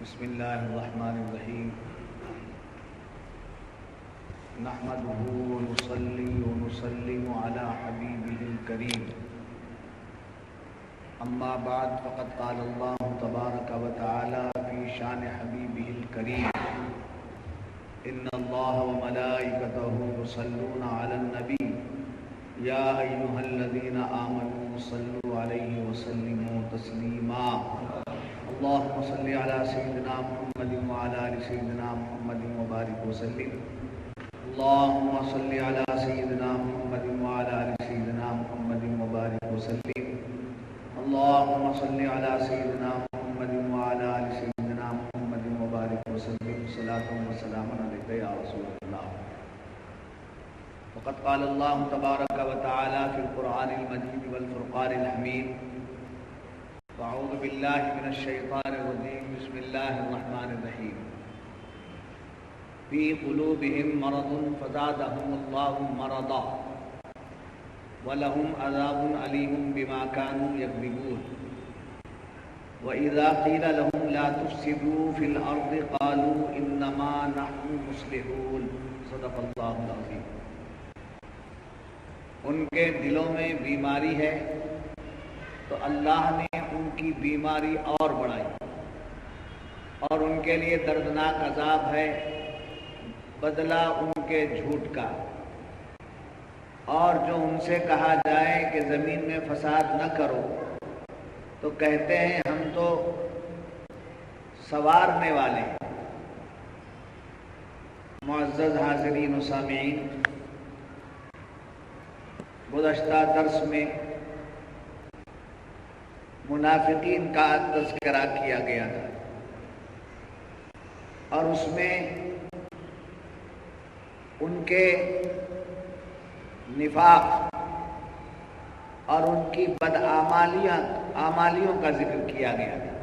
بسم اللہ الرحمن الرحیم نحمده ونصلي ونسلم على حبیبه الکریم اما بعد فقد قال اللہ تبارک وتعالی فی شان حبیبه الکریم ان اللہ وملائکته یصلون علی النبی یا ایھا الذین آمنوا صلوا علیہ وسلموا تسلیما اللهم صل على سيدنا محمد وعلى آل سيدنا محمد وبارك وسلم اللهم صل على سيدنا محمد وعلى آل سيدنا محمد وبارك وسلم اللهم صل على سيدنا محمد وعلى آل سيدنا محمد وبارك وسلم صلاة وسلام عليك يا رسول الله وقد قال الله تبارك وتعالى في القرآن المجيد والفرقان الحميد اعوذ باللہ من الشیطان الرجیم بسم اللہ الرحمن الرحیم فی قلوبہم مرض فزادہم اللہ مرضا ولہم عذاب علیم بما كانوا یکذبون وَإِذَا قِيلَ لَهُمْ لَا تُفْسِدُوا فِي الْأَرْضِ قَالُوا إِنَّمَا نَحْنُ مُصْلِحُونَ صدق اللہ العظیم۔ ان کے دلوں میں بیماری ہے تو اللہ نے ان کی بیماری اور بڑھائی اور ان کے لیے دردناک عذاب ہے، بدلہ ان کے جھوٹ کا۔ اور جو ان سے کہا جائے کہ زمین میں فساد نہ کرو تو کہتے ہیں ہم تو سنوارنے والے ہیں۔ معزز حاضرین و سامعین، گزشتہ درس میں منافقین کا تذکرہ کیا گیا تھا اور اس میں ان کے نفاق اور ان کی بدعمالیوں کا ذکر کیا گیا تھا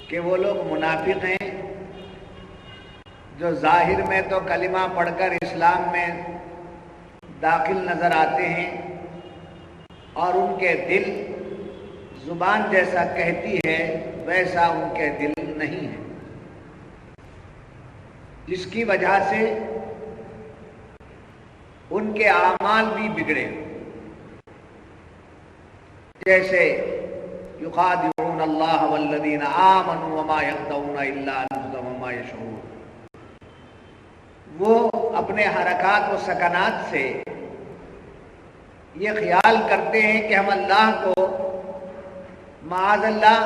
کہ وہ لوگ منافق ہیں جو ظاہر میں تو کلمہ پڑھ کر اسلام میں داخل نظر آتے ہیں اور ان کے دل زبان جیسا کہتی ہے ویسا ان کے دل نہیں ہے، جس کی وجہ سے ان کے اعمال بھی بگڑے، جیسے یخادعون اللہ والذین آمنوا وما یخدعون الا انفسهم وما یشعرون۔ وہ اپنے حرکات و سکنات سے یہ خیال کرتے ہیں کہ ہم اللہ کو معاذ اللہ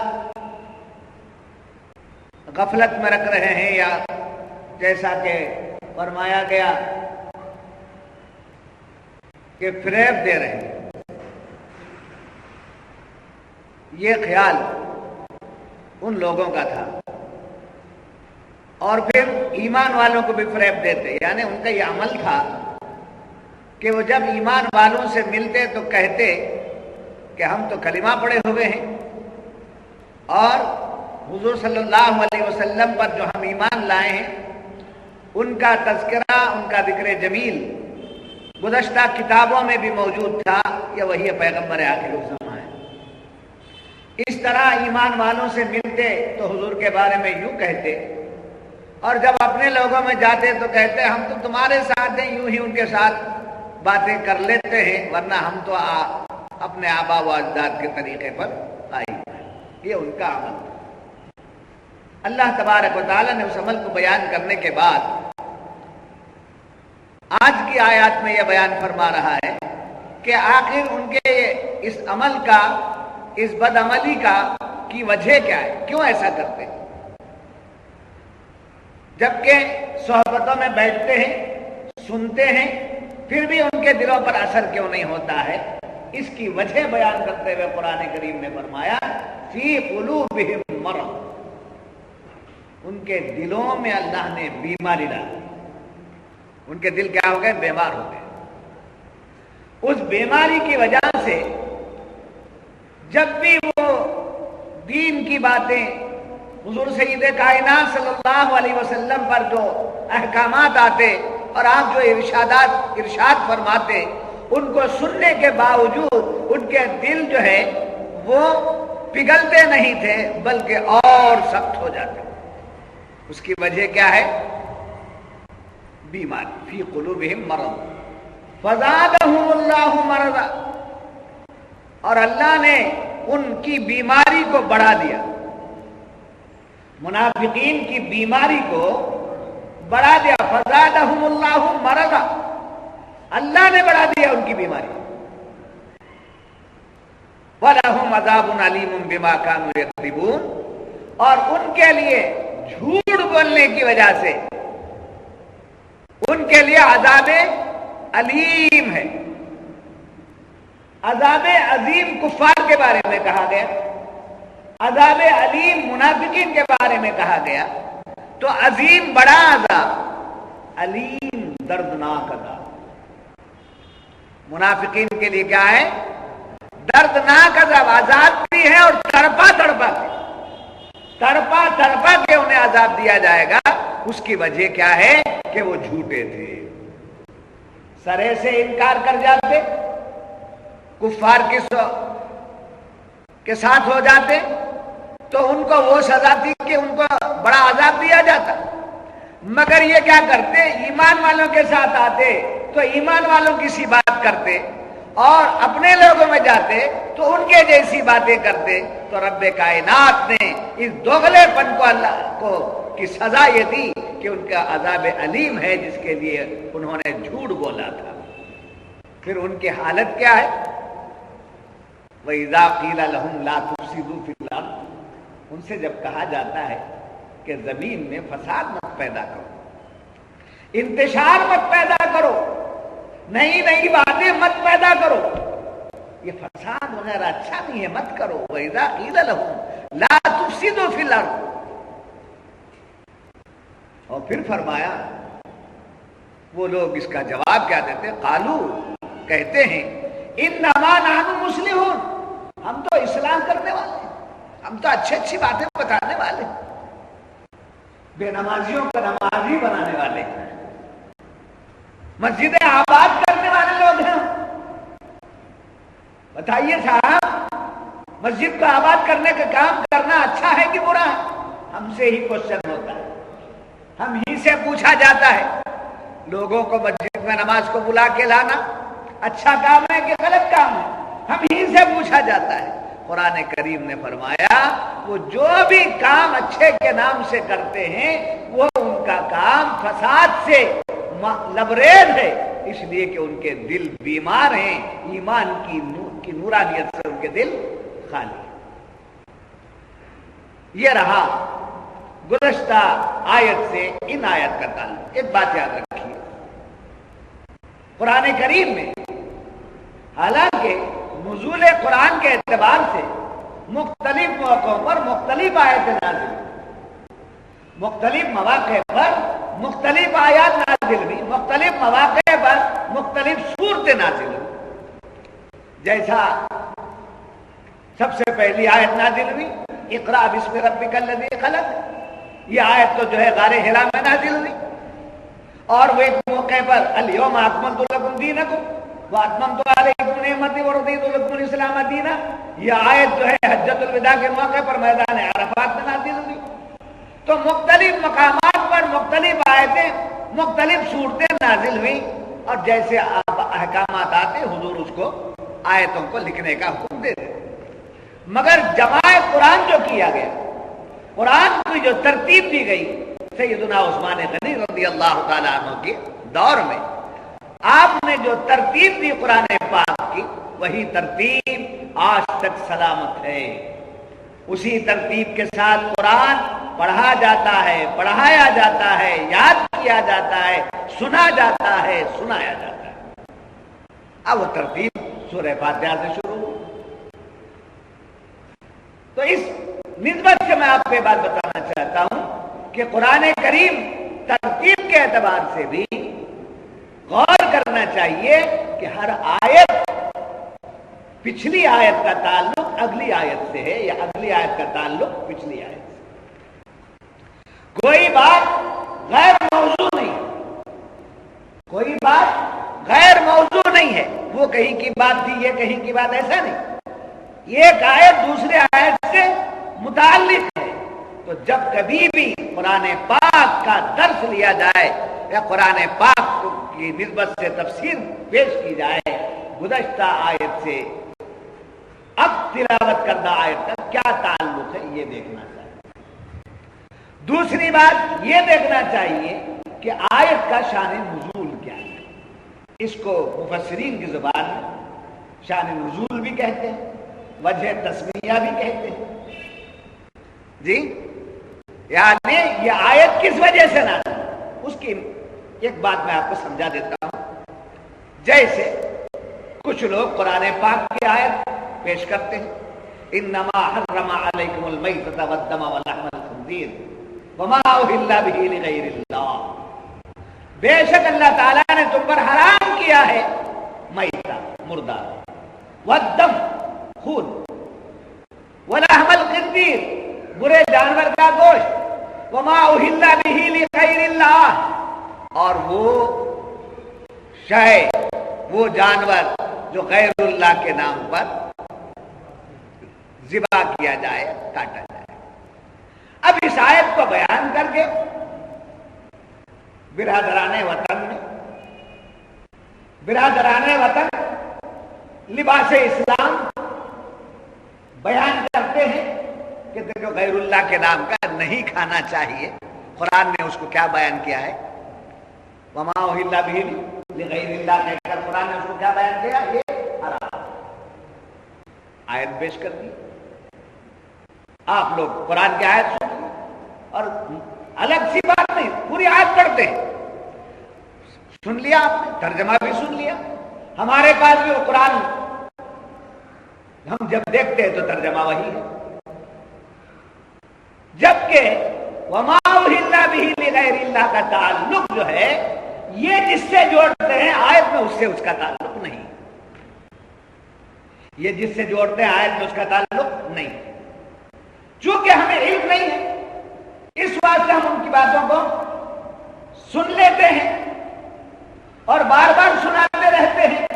غفلت میں رکھ رہے ہیں، یا جیسا کہ فرمایا گیا کہ فریب دے رہے ہیں۔ یہ خیال ان لوگوں کا تھا، اور پھر ایمان والوں کو بھی فریب دیتے، یعنی ان کا یہ عمل تھا کہ وہ جب ایمان والوں سے ملتے تو کہتے کہ ہم تو کلمہ پڑھے ہوئے ہیں اور حضور صلی اللہ علیہ وسلم پر جو ہم ایمان لائے ہیں ان کا تذکرہ، ان کا ذکر جمیل گزشتہ کتابوں میں بھی موجود تھا، یہ وہی پیغمبر آخر الزمان ہے۔ اس طرح ایمان والوں سے ملتے تو حضور کے بارے میں یوں کہتے، اور جب اپنے لوگوں میں جاتے تو کہتے ہم تو تمہارے ساتھ ہیں، یوں ہی ان کے ساتھ باتیں کر لیتے ہیں، ورنہ ہم تو اپنے آبا و اجداد کے طریقے پر قائم ہیں۔ یہ ان کا عمل تھا۔ اللہ تبارک و تعالیٰ نے اس عمل کو بیان کرنے کے بعد آج کی آیات میں یہ بیان فرما رہا ہے کہ آخر ان کے اس عمل کا، اس بدعملی کا کی وجہ کیا ہے، کیوں ایسا کرتے ہیں، جبکہ صحبتوں میں بیٹھتے ہیں، سنتے ہیں، پھر بھی ان کے دلوں پر اثر کیوں نہیں ہوتا ہے۔ اس کی وجہ بیان کرتے ہوئے قرآن کریم نے فرمایا فی قلوبہم مرض، ان کے دلوں میں اللہ نے بیماری ڈالی، ان کے دل کیا ہو گئے، بیمار ہو گئے۔ اس بیماری کی وجہ سے جب بھی وہ دین کی باتیں، حضور سید کائنات صلی اللہ علیہ وسلم پر جو احکامات آتے اور آپ جو ارشاد فرماتے، ان کو سننے کے باوجود ان کے دل جو ہے وہ پگھلتے نہیں تھے بلکہ اور سخت ہو جاتے. اس کی وجہ کیا ہے؟ بیماری. فی قلوبہم مرض فزادہم اللہ مرضا، اور اللہ نے ان کی بیماری کو بڑھا دیا. منافقین کی بیماری کو بڑھا دیا. فزادہم اللہ مرضا، اللہ نے بڑھا دیا ان کی بیماری. وَلَهُمْ عَذَابٌ عَلِيمٌ بِمَا كَانُوا يَكْذِبُونَ، اور ان کے لیے جھوٹ بولنے کی وجہ سے ان کے لیے عذاب علیم ہے. عذاب عظیم کفار کے بارے میں کہا گیا، عذاب علیم منافقین کے بارے میں کہا گیا. تو عظیم بڑا عذاب، علیم دردناک عذاب. منافقین کے لیے کیا ہے؟ دردناک عذاب. عذاب بھی ہے اور تڑپا تڑپا کے انہیں عذاب دیا جائے گا. اس کی وجہ کیا ہے؟ کہ وہ جھوٹے تھے، سرے سے انکار کر جاتے، کفار کے ساتھ ہو جاتے، تو ان کو وہ سزا تھی کہ ان کو بڑا عذاب دیا جاتا. مگر یہ کیا کرتے؟ ایمان والوں کے ساتھ آتے تو ایمان والوں کی سی بات کرتے، اور اپنے لوگوں میں جاتے تو ان کے جیسی باتیں کرتے. تو رب کائنات نے اس دوغلے پن کو اللہ کو کی سزا یہ دی کہ ان کا عذاب علیم ہے، جس کے لیے انہوں نے جھوٹ بولا تھا. پھر ان کی حالت کیا ہے؟ وَإِذَا قِيلَ لَهُمْ لَا تُفْسِدُوا فِي الْأَرْضِ، ان سے جب کہا جاتا ہے کہ زمین میں فساد مت پیدا کرو، انتشار مت پیدا کرو، نئی نئی باتیں مت پیدا کرو، یہ فساد وغیرہ اچھا نہیں ہے، مت کرو. وَإِذَا قِيلَ لَهُمْ لَا تُفْسِدُوا فِي الْأَرْضِ، اور پھر فرمایا وہ لوگ اس کا جواب کیا دیتے؟ قالو، کہتے ہیں انما نحن مصلحون، ہم تو اصلاح کرنے والے ہیں، ہم تو اچھی باتیں بتانے والے ہیں، بے نمازیوں کو نمازی بنانے والے ہیں، مسجدیں آباد کرنے والے لوگ ہیں. بتائیے صاحب، مسجد کو آباد کرنے کا کام کرنا اچھا ہے کہ برا ہے؟ ہم سے ہی کوشچن ہوتا ہے، ہم ہی سے پوچھا جاتا ہے. لوگوں کو مسجد میں نماز کو بلا کے لانا اچھا کام ہے کہ غلط کام ہے؟ ہم ہی سے پوچھا جاتا ہے. قرآن کریم نے فرمایا وہ جو بھی کام اچھے کے نام سے کرتے ہیں وہ ان کا کام فساد سے لبریز ہے، اس لیے کہ ان کے دل بیمار ہیں، ایمان کی نورانیت سے ان کے دل خالی. یہ رہا گزشتہ آیت سے ان آیت کا تعلق. ایک بات یاد رکھیے، قرآن کریم میں حالانکہ نزول قرآن کے اعتبار سے مختلف موقعوں پر مختلف آیتیں نازل، مختلف مواقع پر مختلف آیات نازل ہوئی، مختلف مواقع پر مختلف صورتیں نازل ہوئی. جیسا سب سے پہلی آیت نازل ہوئی اقرأ بسم ربک الذی خلق، یہ آیت تو جو ہے غار حرا میں نازل ہوئی. اور وہ ایک موقع پر الیوم اکملت لکم دینکم واتممت علیکم نعمتی ورضیت لکم الاسلام دینا، یہ آیت جو ہے حجۃ الوداع کے موقع پر میدان عرفات میں نازل ہوئی. تو مختلف مقامات پر مختلف آیتیں، مختلف صورتیں نازل ہوئی، اور جیسے احکامات آتے حضور اس کو آیتوں کو لکھنے کا حکم دیتے. مگر جمع قرآن جو کیا گیا، قرآن کی جو ترتیب دی گئی سیدنا عثمان غنی رضی اللہ تعالیٰ عنہ کے دور میں، آپ نے جو ترتیب دی قرآن پاک کی، وہی ترتیب آج تک سلامت ہے. اسی ترتیب کے ساتھ قرآن پڑھا جاتا ہے، پڑھایا جاتا ہے، یاد کیا جاتا ہے، سنا جاتا ہے، سنایا جاتا ہے. اب وہ ترتیب سورہ فاتحہ سے شروع ہو. تو اس نسبت سے میں آپ کو یہ بات بتانا چاہتا ہوں کہ قرآن کریم ترتیب کے اعتبار سے بھی غور کرنا چاہیے کہ ہر آیت پچھلی آیت کا تعلق اگلی آیت سے ہے یا اگلی آیت کا تعلق پچھلی آیت سے. کوئی بات غیر موضوع نہیں، کوئی بات غیر موضوع نہیں ہے. وہ کہیں کی بات تھی، یہ کہیں کی بات، ایسا نہیں. ایک آیت دوسرے آیت جب کبھی بھی قرآن پاک کا درس لیا جائے یا قرآن پاک کی نسبت سے تفسیر پیش کی جائے گزشتہ آیت سے اب تلاوت کردہ آیت کا کیا تعلق ہے یہ دیکھنا چاہیے۔ دوسری بات یہ دیکھنا چاہیے کہ آیت کا شان نزول کیا ہے۔ اس کو مفسرین کی زبان میں شان نزول بھی کہتے ہیں، وجہ تسمیہ بھی کہتے ہیں۔ جی یعنی یہ آیت کس وجہ سے نازل، اس کی ایک بات میں آپ کو سمجھا دیتا ہوں۔ جیسے کچھ لوگ قرآن پاک کی آیت پیش کرتے ہیں، انما حرم علیکم المیتۃ والدم ولحم الخنزیر وما اہل بہ لغیر اللہ، بے شک اللہ تعالیٰ نے تم پر حرام کیا ہے میتہ مردہ، والدم خون، ولحم الخنزیر برے جانور کا گوشت، وما اہل بہ لغیر اللہ، اور وہ شے وہ جانور جو غیر اللہ کے نام پر ذبح کیا جائے کاٹا جائے۔ اب اس آیت کو بیان کر کے برادران وطن لباس اسلام بیان کرتے ہیں کہ جو غیر اللہ کے نام کا نہیں کھانا چاہیے۔ قرآن نے اس کو کیا بیان کیا ہے؟ وما اہل بہ لغیر اللہ کہہ کر قرآن نے اس کو کیا بیان کیا؟ یہ حرام آیت پیش کر دی۔ آپ لوگ قرآن کی آیت سنیں اور الگ سی بات نہیں، پوری آیت پڑھتے ہیں، سن لیا آپ نے، ترجمہ بھی سن لیا، ہمارے پاس بھی وہ قرآن ہم جب دیکھتے ہیں تو ترجمہ وہی ہے، جبکہ وما اہل بہ لغیر اللہ کا تعلق جو ہے یہ جس سے جوڑتے ہیں آیت میں اس سے اس کا تعلق نہیں، یہ جس سے جوڑتے ہیں آیت میں اس کا تعلق نہیں، چونکہ ہمیں علم نہیں ہے اس واسطے ہم ان کی باتوں کو سن لیتے ہیں اور بار بار سناتے رہتے ہیں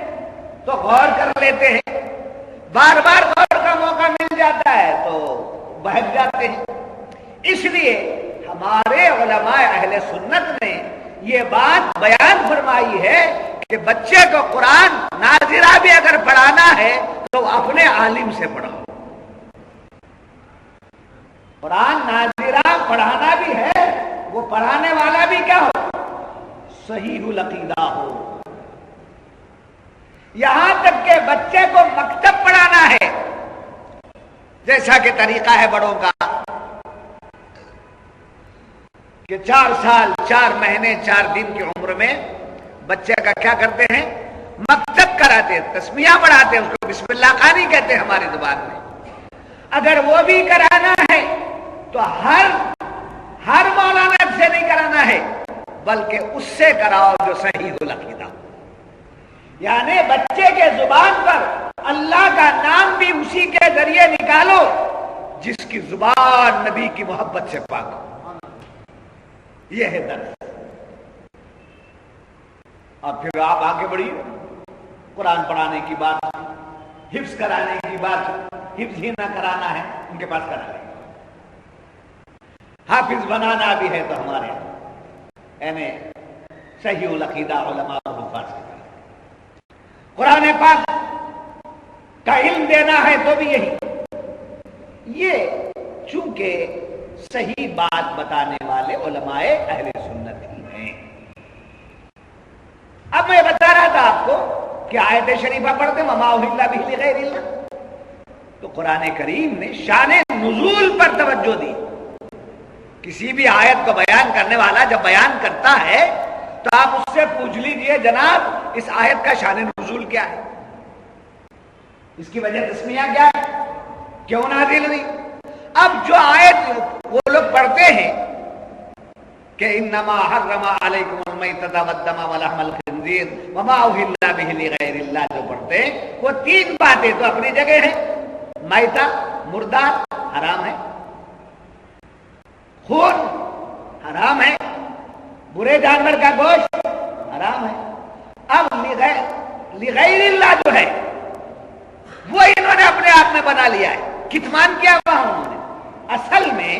تو غور کر لیتے ہیں، بار بار غور کا موقع مل جاتا ہے تو بہک جاتے ہیں۔ اس لیے ہمارے علماء اہل سنت نے یہ بات بیان فرمائی ہے کہ بچے کو قرآن ناظرہ بھی اگر پڑھانا ہے تو اپنے عالم سے پڑھاؤ۔ قرآن ناظرہ پڑھانا بھی ہے، وہ پڑھانے والا بھی کیا ہو؟ صحیح العقیدہ ہو۔ یہاں تک کہ بچے کو مکتب پڑھانا ہے، جیسا کہ طریقہ ہے بڑوں کا کہ 4 سال 4 مہینے 4 دن کی عمر میں بچے کا کیا کرتے ہیں؟ مکتب کراتے ہیں، تسمیہ پڑھاتے ہیں، اس کو بسم اللہ خوانی کہتے ہیں ہماری زبان میں۔ اگر وہ بھی کرانا ہے تو ہر مولانا سے نہیں کرانا ہے بلکہ اس سے کراؤ جو صحیح العقیدہ ہو، یعنی بچے کے زبان پر اللہ کا نام بھی اسی کے ذریعے نکالو جس کی زبان نبی کی محبت سے پاک ہو۔ یہ ہے درس۔ اور پھر آپ آگے بڑھیے، قرآن پڑھانے کی بات، حفظ کرانے کی بات، حفظ ہی نہ کرانا ہے ان کے پاس کرا لیں، حافظ بنانا بھی ہے تو ہمارے یعنی صحیح العقیدہ علماء و حفاظ کے پاس، قرآن پاک کا علم دینا ہے تو بھی یہی، یہ چونکہ صحیح بات بتانے والے علماء اہل سنت ہی ہیں۔ اب میں بتا رہا تھا آپ کو کہ آیت شریفہ پڑھتے وما اہل بہ لغیر اللہ، تو قرآن کریم نے شان نزول پر توجہ دی۔ کسی بھی آیت کو بیان کرنے والا جب بیان کرتا ہے تو آپ اس سے پوچھ لیجئے جناب اس آیت کا شان نزول کیا ہے، اس کی وجہ تسمیہ کیا ہے، کیوں نازل ہوئی۔ اب جو آیت وہ لوگ پڑھتے ہیں کہ انما حرم علیکم المیتۃ والدم ولحم الخنزیر وما اہل بہ لغیر اللہ، جو پڑھتے ہیں وہ 3 باتیں تو اپنی جگہ ہیں، میتہ مردار حرام ہے، خون حرام ہے، برے جانور کا گوشت حرام ہے۔ اب لغیر اللہ جو ہے وہ انہوں نے اپنے آپ میں بنا لیا ہے، کتمان کیا ہوا انہوں نے۔ اصل میں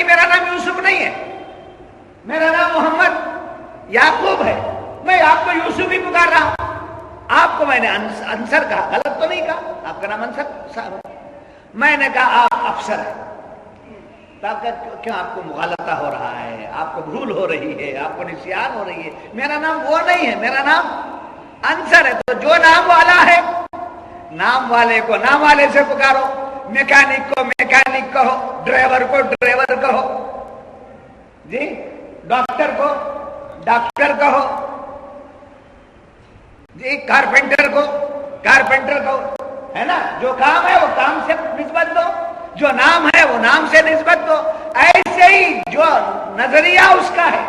نہیں میرا نام یوسف نہیں ہے، میرا نام محمد یعقوب ہے، میں آپ کو یوسف ہی پکار رہا ہوں، آپ کو میں نے انصر کہا، غلط تو نہیں کہا، آپ کا نام انصر صاحب ہے، میں نے کہا آپ افسر ہیں، تو آپ کا کیوں آپ کو مغالطہ ہو رہا ہے، آپ کو بھول ہو رہی ہے، آپ کو نسیان ہو رہی ہے، میرا نام وہ نہیں ہے، میرا نام انصر ہے، تو جو نام والا ہے نام والے کو نام والے سے پکارو، میکینک کو میکینک کہو، ڈرائیور کو ڈرائیور کہو، جی ڈاکٹر کو ڈاکٹر کہو، جی کارپینٹر کو کارپینٹر کہو، ہے نا، جو کام ہے وہ کام سے نسبت دو، جو نام ہے وہ نام سے نسبت دو، ایسے ہی جو نظریہ اس کا ہے،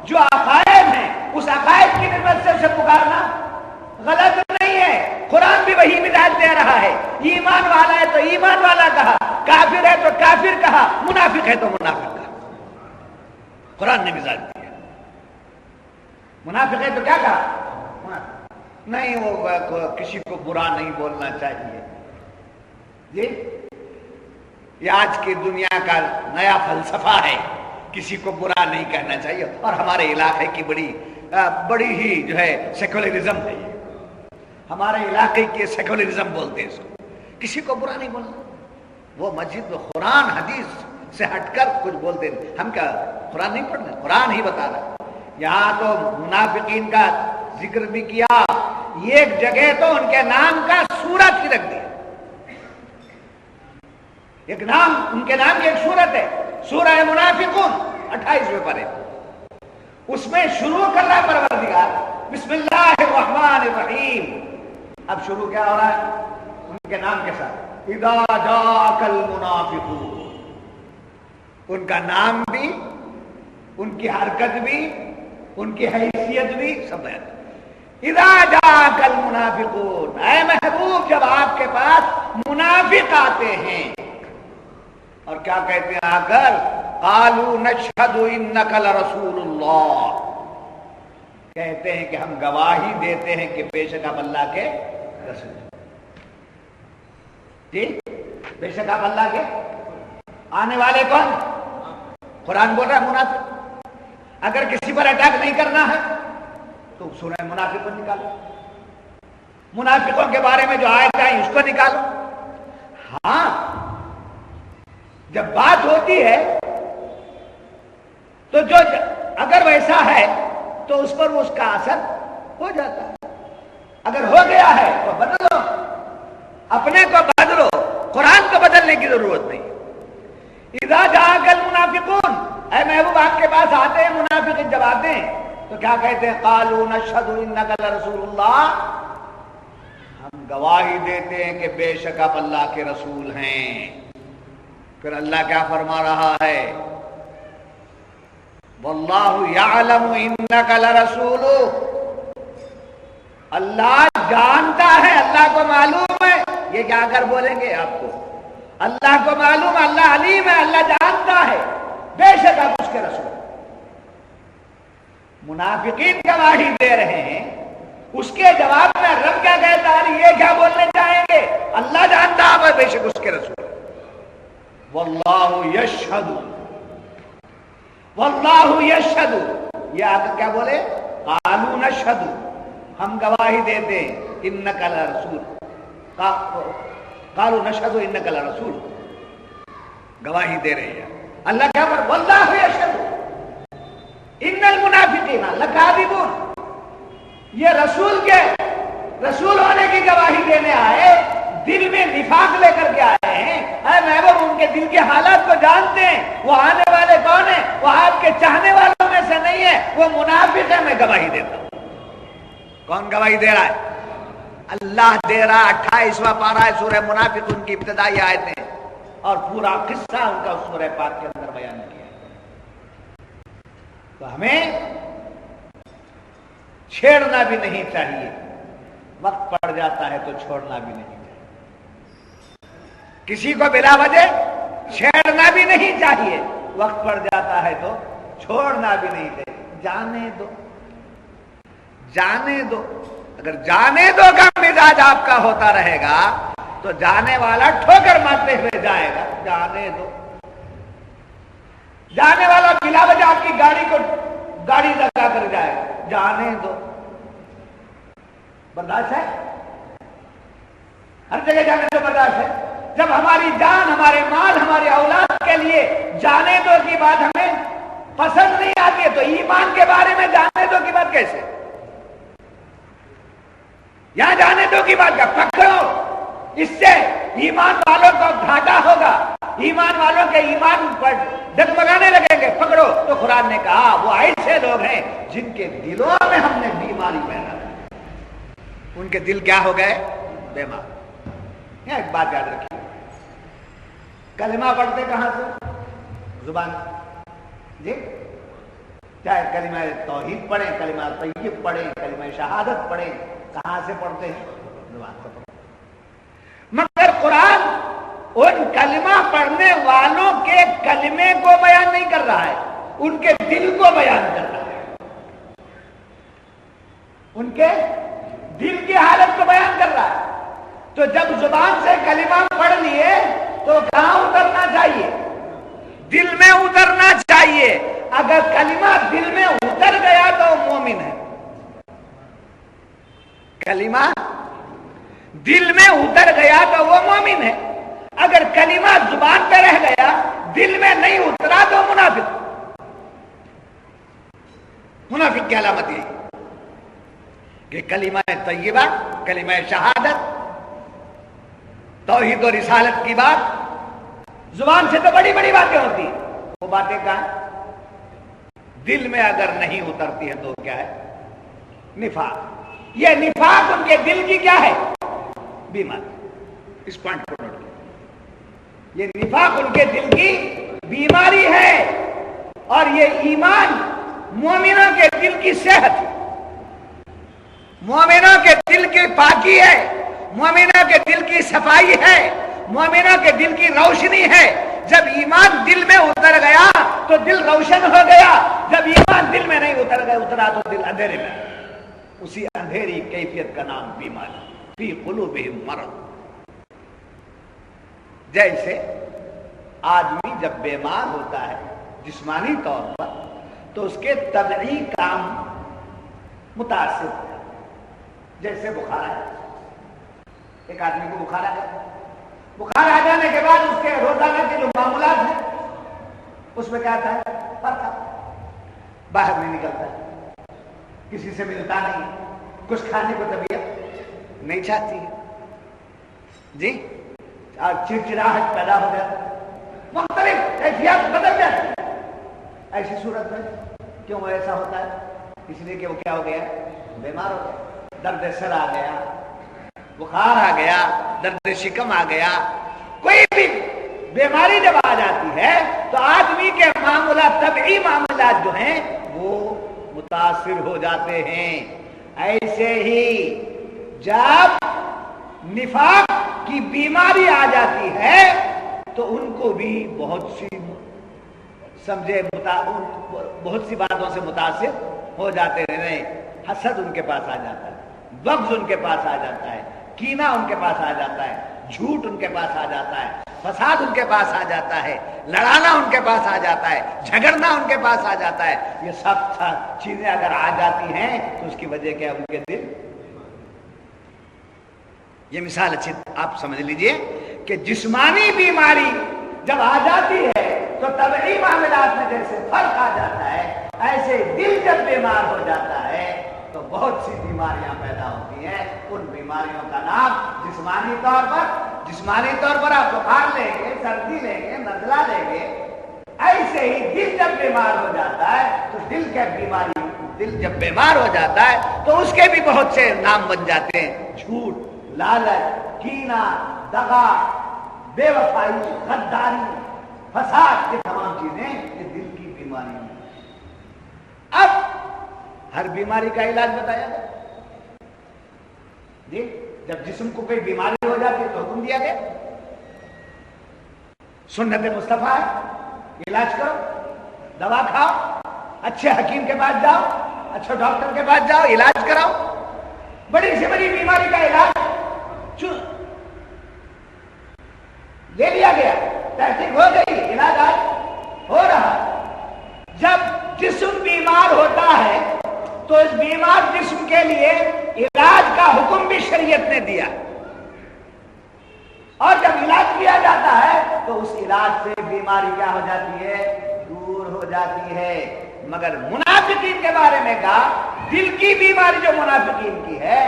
جو عقائد ہیں اس عقائد کی نسبت سے اسے پکارنا غلط نہیں ہے، قرآن بھی وہی مثال دے رہا ہے، ایمان والا ہے تو ایمان والا کہا، کافر ہے تو کافر کہا، منافق ہے تو منافق کہا، قرآن نے مثال دیا، منافق ہے تو کیا کہا، نہیں وہ کسی کو برا نہیں بولنا چاہیے، جی یہ آج کی دنیا کا نیا فلسفہ ہے، کسی کو برا نہیں کہنا چاہیے، اور ہمارے علاقے کی بڑی ہی جو ہے سیکولرزم ہے، ہمارے علاقے کی سیکولرزم بولتے ہیں اس کو، کسی کو برا نہیں بولنا، وہ مسجد میں قرآن حدیث سے ہٹ کر کچھ بولتے ہیں، ہم کیا قرآن نہیں پڑھ رہے، قرآن ہی بتا رہا ہے، یہاں تو منافقین کا ذکر بھی کیا، ایک جگہ تو ان کے نام کا سورت ہی رکھ دیا، ایک نام ان کے نام کی ایک سورت ہے، سورہ منافقون 28ویں پارے، اس میں شروع کر رہا ہے پروردگار بسم اللہ الرحمن الرحیم، اب شروع کیا ہو رہا ہے ان کے نام کے ساتھ، اذا جاءک المنافقون، ان کا نام بھی، ان کی حرکت بھی، ان کی حیثیت بھی سب ہے، اذا جاءک المنافقون، اے محبوب جب آپ کے پاس منافق آتے ہیں اور کیا کہتے ہیں آ کر، قالوا نشہد انک لرسول اللہ، کہتے ہیں کہ ہم گواہی دیتے ہیں کہ بے شک آپ اللہ کے رسول، جی بے شک آپ اللہ کے آنے والے کون، قرآن بول رہا ہے منافق، اگر کسی پر اٹیک نہیں کرنا ہے تو سورہ منافقون نکالو، منافقوں کے بارے میں جو آیت آئی اس کو نکالو، ہاں جب بات ہوتی ہے تو جو اگر ویسا ہے تو اس پر اس کا اثر ہو جاتا ہے، اگر ہو گیا ہے تو بدلو، اپنے کو بدلو، قرآن کو بدلنے کی ضرورت نہیں، اذا جاءک المنافقون، اے محبوب آپ کے پاس آتے ہیں منافق، جب آتے ہیں تو کیا کہتے ہیں، قالوا نشہد انک لرسول اللہ، ہم گواہی دیتے ہیں کہ بے شک آپ اللہ کے رسول ہیں، پھر اللہ کیا فرما رہا ہے، واللہ یعلم انک لرسول، اللہ جانتا ہے، اللہ کو معلوم ہے، یہ کیا کر بولیں گے آپ کو، اللہ کو معلوم، اللہ علیم ہے، اللہ جانتا ہے، بے شک آپ اس کے رسول، منافقین گواہی دے رہے ہیں، اس کے جواب میں رب کیا کہتا ہے، یہ کیا بولنے چاہیں گے، اللہ جانتا ہے بے شک اس کے رسول، واللہ یشہد، واللہ یشہد، یہ آگے کیا بولے، قالوا نشہد، ہم گواہی دیتے ہیں، انک لرسول، قالوا نشہد انک لرسول، گواہی دے رہے ہیں، اللہ کیا پر، واللہ یشہد ان المنافقین لکاذبون، یہ رسول ہونے کی گواہی دینے آئے، دل میں نفاق لے کر کے آئے ہیں، اے محبوب ان کے دل کے حالات کو جانتے ہیں، وہ آنے والے کون ہیں، وہ آپ کے چاہنے والوں میں سے نہیں ہے، وہ منافق ہے، میں گواہی دیتا ہوں، کون گواہی دے رہا ہے، اللہ دے رہا، 28واں پارہ ہے سورہ منافق، ان کی ابتدائی آیتیں، اور پورا قصہ ان کا سورہ پاک کے اندر بیان کیا، تو ہمیں چھیڑنا بھی نہیں چاہیے، وقت پڑ جاتا ہے تو چھوڑنا بھی نہیں چاہیے، کسی کو بلا وجہ چھیڑنا بھی نہیں چاہیے، وقت پڑ جاتا ہے تو چھوڑنا بھی نہیں چاہیے، جانے دو، جانے دو، اگر جانے دو کا مزاج آپ کا ہوتا رہے گا تو جانے والا ٹھوکر مارتے ہوئے جائے گا، جانے دو، جانے والا بلا وجہ آپ کی گاڑی لگا کر جائے، جانے دو، برداشت ہے؟ ہر جگہ جانے دو برداشت ہے؟ جب ہماری جان، ہمارے مال، ہمارے اولاد کے لیے جانے دو کی بات ہمیں پسند نہیں آتی ہے، تو ایمان کے بارے میں جانے دو کی بات کیسے؟ یہاں جانے دو کی بات کا پکڑو، اس سے ایمان والوں کو گھاٹا ہوگا، ایمان والوں کے ایمان پر ڈگمگانے لگیں گے، پکڑو۔ تو قرآن نے کہا وہ ایسے لوگ ہیں جن کے دلوں میں ہم نے بیماری پیدا کی، ان کے دل کیا ہو گئے؟ بیمار۔ یہاں ایک بات یاد رکھیے، کلمہ پڑھتے کہاں سے؟ زبان، جی، چاہے کلمہ توحید پڑھیں، کلمہ طیب پڑھیں، کلمہ شہادت پڑھیں، کہاں سے پڑھتے ہیں؟ زبان سے پڑھتے ہیں۔ مگر قرآن ان کلمہ پڑھنے والوں کے کلمے کو بیان نہیں کر رہا ہے، ان کے دل کو بیان کر رہا ہے، ان کے دل کی حالت کو بیان کر رہا ہے۔ تو جب زبان سے کلمہ پڑھ لیے تو کہاں اترنا چاہیے؟ دل میں اترنا چاہیے۔ اگر کلمہ دل میں اتر گیا تو مومن ہے، کلمہ دل میں اتر گیا تو وہ مومن ہے، اگر کلمہ زبان پہ رہ گیا دل میں نہیں اترا تو منافق۔ منافق کی علامت یہ کہ کلمہ طیبہ، کلمہ شہادت، توحید و رسالت کی بات زبان سے تو بڑی بڑی باتیں ہوتی ہیں، وہ باتیں کہاں؟ دل میں اگر نہیں اترتی ہے تو کیا ہے؟ نفاق۔ یہ نفاق ان کے دل کی کیا ہے؟ بیماری۔ اس پوائنٹ کو نوٹ کریں، یہ نفاق ان کے دل کی بیماری ہے، اور یہ ایمان مومنوں کے دل کی صحت، مومنوں کے دل کی پاکی ہے، مومنوں کے دل کی صفائی ہے، مومنوں کے دل کی روشنی ہے۔ جب ایمان دل میں اتر گیا تو دل روشن ہو گیا، جب ایمان دل میں نہیں اترا تو دل اندھیرے میں۔ اسی اندھیری کیفیت کا نام بیماری، فی قلوبہم مرض۔ جیسے آدمی جب بیمار ہوتا ہے جسمانی طور پر تو اس کے طبعی کام متاثر ہوتا ہے، جیسے بخار ہے، ایک آدمی کو بخار آ گیا، بخار آ جانے کے بعد اس کے روزانہ کے جو معمولات ہیں اس میں کیا آتا ہے؟ پرکھا، باہر نہیں نکلتا ہے، کسی سے ملتا نہیں، کچھ کھانے کو طبیعت نہیں چاہتی ہے، جی، اور چڑچڑاہٹ پیدا ہو جاتی ہے، مختلف کیفیات بدل جاتی ہے۔ ایسی صورت میں کیوں ایسا ہوتا ہے؟ اس لیے کہ وہ کیا ہو گیا؟ بیمار ہو گیا، درد سر آ گیا، بخار آ گیا، درد شکم آ گیا۔ کوئی بھی بیماری جب آ جاتی ہے تو آدمی کے معاملات، طبعی معاملات جو ہیں وہ متاثر ہو جاتے ہیں۔ ایسے ہی جب نفاق کی بیماری آ جاتی ہے تو ان کو بھی بہت سی باتوں سے متاثر ہو جاتے ہیں۔ حسد ان کے پاس آ جاتا ہے، بغض ان کے پاس آ جاتا ہے، کینہ ان کے پاس آ جاتا ہے، جھوٹ ان کے پاس آ جاتا ہے، فساد ان کے پاس آ جاتا ہے، لڑانا ان کے پاس آ جاتا ہے، جھگڑنا ان کے پاس آ جاتا ہے۔ یہ سب چیزیں اگر آ جاتی ہیں تو اس کی وجہ کیا؟ ان کے دل۔ یہ مثال اچھی آپ سمجھ لیجئے کہ جسمانی بیماری جب آ جاتی ہے تو طبعی معاملات میں جیسے فرق آ جاتا ہے، ایسے دل جب بیمار ہو جاتا ہے تو بہت سی بیماریاں پیدا ہوتی ہیں۔ ان بیماریوں کا نام جسمانی طور پر آپ بخار لیں گے، سردی لیں گے، نزلہ لیں گے، ایسے ہی دل جب بیمار ہو جاتا ہے تو دل جب بیمار ہو جاتا ہے تو اس کے بھی بہت سے نام بن جاتے ہیں، جھوٹ، لالچ، کینہ، دغا، بے وفائی، غداری، فساد، یہ تمام چیزیں یہ دل کی بیماری ہیں۔ اب ہر بیماری کا علاج بتایا گیا جی، جب جسم کو کوئی بیماری ہو جاتی ہے تو حکم دیا گیا، سنت مصطفیٰ ہے، علاج کرو، دوا کھاؤ، اچھے حکیم کے پاس جاؤ، اچھے ڈاکٹر کے پاس جاؤ، علاج کراؤ۔ بڑی سے بڑی بیماری کا علاج لے لیا گیا، تحقیق ہو گئی، علاج آج ہو رہا ہے۔ بیمار جسم کے لیے علاج کا حکم بھی شریعت نے دیا، اور جب علاج کیا جاتا ہے تو اس علاج سے بیماری کیا ہو جاتی ہے؟ دور ہو جاتی ہے۔ مگر منافقین کے بارے میں کہا دل کی بیماری جو منافقین کی ہے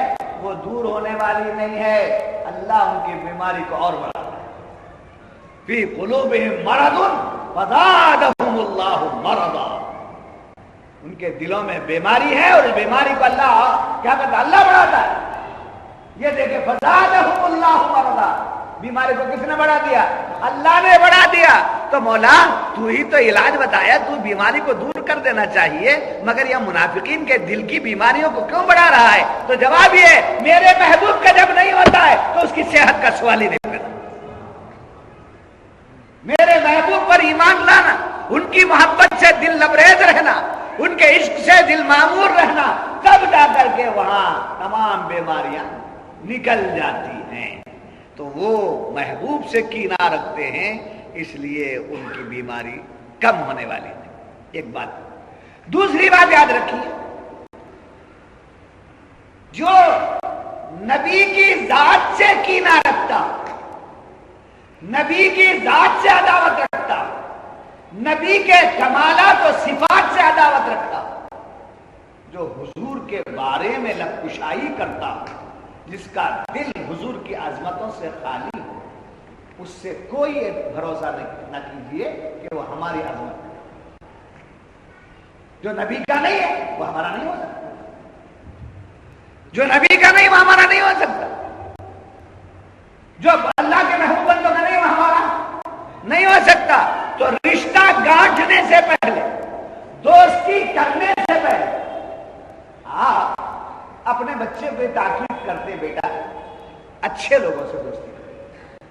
وہ دور ہونے والی نہیں ہے، اللہ ان کی بیماری کو اور بڑھاتا ہے۔ فی قلوبہم مرض فزادہم اللہ مرضا، ان کے دلوں میں بیماری ہے اور اس بیماری کو اللہ کیا کرتا ہے؟ اللہ بڑھاتا ہے۔ یہ دیکھیں فزادہم اللہ مرضا، بیماری کو کس نے بڑھا دیا؟ اللہ نے بڑھا دیا۔ تو مولا تو ہی تو علاج بتایا، تو بیماری کو دور کر دینا چاہیے، مگر یہ منافقین کے دل کی بیماریوں کو کیوں بڑھا رہا ہے؟ تو جواب یہ میرے محبوب کا جب نہیں ہوتا ہے تو اس کی صحت کا سوال ہی نہیں کرتا۔ میرے محبوب پر ایمان لانا، ان کی محبت سے دل لبریز رہنا، ان کے عشق سے دل معمور رہنا، تب جا کر کے وہاں تمام بیماریاں نکل جاتی ہیں۔ تو وہ محبوب سے کینہ رکھتے ہیں، اس لیے ان کی بیماری کم ہونے والی ہے۔ ایک بات، دوسری بات یاد رکھیے، جو نبی کی ذات سے کینہ رکھتا، نبی کی ذات سے عداوت رکھتا، نبی کے کمالات و صفات سے عداوت رکھتا، جو حضور کے بارے میں لب کشائی کرتا، جس کا دل حضور کی عظمتوں سے خالی ہو، اس سے کوئی بھروسہ نہ کیجیے کہ وہ ہماری عظمت ہے۔ جو نبی کا نہیں ہے وہ ہمارا نہیں ہو سکتا، جو نبی کا نہیں وہ ہمارا نہیں ہو سکتا، جو اللہ کے محبوب بندوں کا نہیں وہ ہمارا نہیں ہو سکتا۔ تو رشتہ گانٹھنے سے پہلے، دوستی کرنے سے پہلے آپ اپنے بچے کو تاکید کرتے بیٹا اچھے لوگوں سے دوستی کرتے،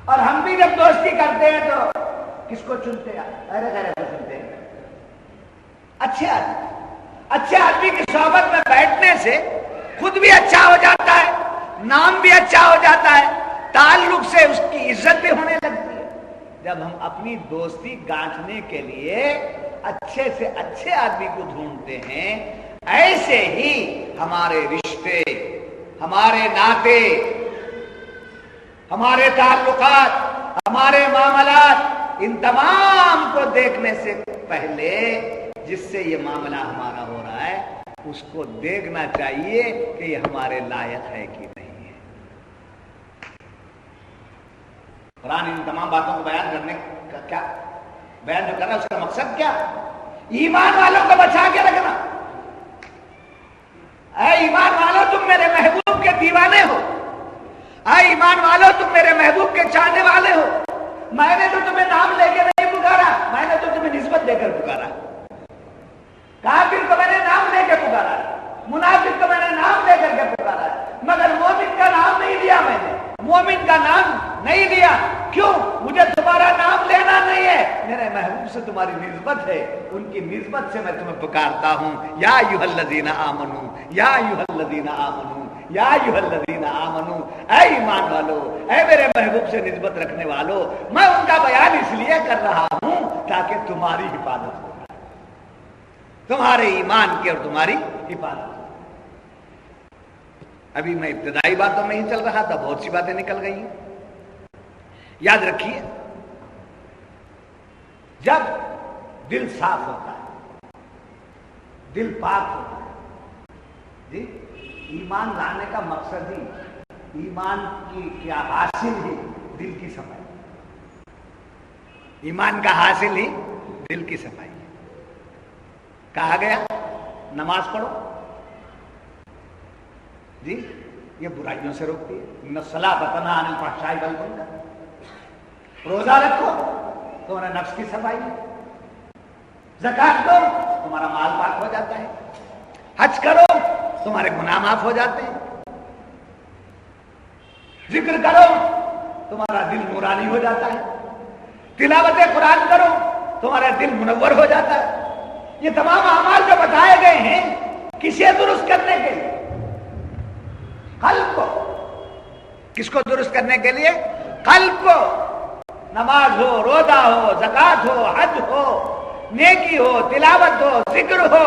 اور ہم بھی جب دوستی کرتے ہیں تو کس کو چنتے ہیں؟ ارے غیرے کو چنتے ہیں، اچھے آدمی۔ اچھے آدمی کی صحبت میں بیٹھنے سے خود بھی اچھا ہو جاتا ہے، نام بھی اچھا ہو جاتا ہے، تعلق سے اس کی عزت بھی ہونے لگتی ہے۔ جب ہم اپنی دوستی گانٹھنے کے لیے اچھے سے اچھے آدمی کو ڈھونڈتے ہیں، ایسے ہی ہمارے رشتے، ہمارے ناطے، ہمارے تعلقات، ہمارے معاملات، ان تمام کو دیکھنے سے پہلے جس سے یہ معاملہ ہمارا ہو رہا ہے اس کو دیکھنا چاہیے کہ یہ ہمارے لائق ہے کہ نہیں ہے۔ قرآن ان تمام باتوں کو بیان کرنے کا کیا بیان جو کر رہا ہے اس کا مقصد کیا؟ ایمان والوں کو بچا کے رکھنا۔ اے ایمان والو تم میرے محبوب کے دیوانے ہو، اے ایمان والو تم میرے محبوب کے چاہنے والے ہو۔ میں نے تو تمہیں نام لے کے نہیں پکارا، میں نے تو تمہیں نسبت دے کر پکارا۔ کافر کو میں نے نام لے کے پکارا، منافق کو میں نے نام لے کر کے پکارا، مگر مومن کا نام نہیں لیا، میں نے مومن کا نام نہیں لیا۔ کیوں؟ مجھے تمہارا نام لینا نہیں ہے، میرے محبوب سے تمہاری نسبت ہے، ان کی نسبت سے میں تمہیں پکارتا ہوں۔ یا ایھا الذین آمنو، یا ایھا الذین آمنو، یا ایھا الذین آمنو، اے ایمان والو، اے میرے محبوب سے نسبت رکھنے والو، میں ان کا بیان اس لیے کر رہا ہوں تاکہ تمہاری حفاظت ہو، تمہارے ایمان کی اور تمہاری حفاظت۔ ابھی میں ابتدائی باتوں میں ہی چل رہا تھا، بہت سی باتیں نکل گئی ہیں۔ یاد رکھیے، جب دل صاف ہوتا ہے، دل پاک ہوتا ہے، جی ایمان لانے کا مقصد ہی، ایمان کی کیا حاصل ہی دل کی صفائی، ایمان کا حاصل ہی دل کی صفائی۔ کہا گیا نماز پڑھو، جی یہ برائیوں سے روکتی ہے، ان الصلاۃ تنہی عن الفحشاء والمنکر۔ روزہ رکھو تمہارا نفس کی صفائی ہے، زکات دو تمہارا مال پاک ہو جاتا ہے، حج کرو تمہارے گناہ معاف ہو جاتے ہیں، ذکر کرو تمہارا دل نورانی ہو جاتا ہے، تلاوت قرآن کرو تمہارا دل منور ہو جاتا ہے۔ یہ تمام اعمال جو بتائے گئے ہیں کسے درست کرنے کے لیے؟ قلب کو۔ کس کو درست کرنے کے لیے؟ قلب کو۔ نماز ہو، روزہ ہو، زکات ہو، حج ہو، نیکی ہو، تلاوت ہو، ذکر ہو،